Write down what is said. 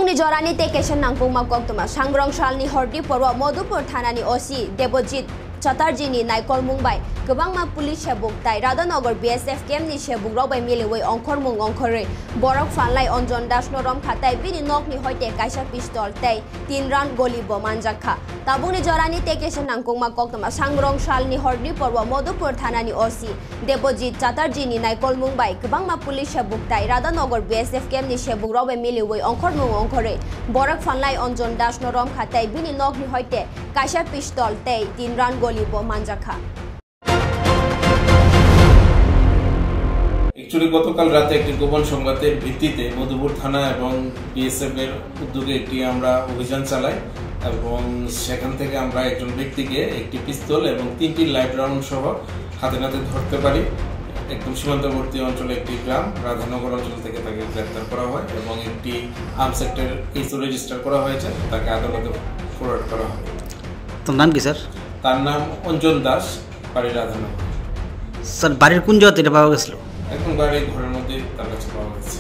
Tabungni jorani tekeshan nangkungma koktuma sangrong shalni hordi porwa Modupur thanani OC Debojit Chatterjee ni Naikol Mumbai Gabangma Police Hebuk Tai Radhanagar BSF Camp ni Hebuk Robai Miliway Onkor Mung Onkore Borok Fanlai Onjon Das Norom Khatai Bini Nok ni Hoite Kaisa Pistol Tai 3 round goli bo manjakha Tabungni jorani tekeshan nangkungma koktuma sangrong shalni hordi porwa Modupur thanani OC Debojit Chatterjee ni Naikol Mumbai Gabangma Police Hebuk Tai Radhanagar BSF Camp ni Hebuk Robai Miliway Onkor Mung Onkore Borok Fanlai Onjon Das Norom Khatai Bini Nok ni Hoite Kaisa Pistol Tai 3 round goli bo manjakha Actually, গতকাল রাতে একটি গোপন সংবাদের ভিত্তিতে মধুপুর থানা এবং BSF এর উদ্যোগে একটি আমরা অভিযান চালাই এবং সেখান থেকে আমরা একজন ব্যক্তিকে একটি পিস্তল এবং 3টি লাইভ রাউন্ড সহ হাতে নাতে ধরতে পারি একদম সীমান্তবর্তী অঞ্চলে একটি গ্রাম রাধানগর অঞ্চল থেকে তাকে গ্রেফতার করা হয় এবং একটি আর্মস অ্যাক্টের কেসও রেজিস্টার করা হয়েছে তাকে আদালতে ফরওয়ার্ড করা হয় তার নাম কি স্যার তার নাম অঞ্জন দাস বাড়ি রাধানগর স্যার বাড়ির কোন জায়গাতে এটা পাওয়া গেছিল এখন বাড়ির ঘরের মধ্যে তার কাছে পাওয়া গেছে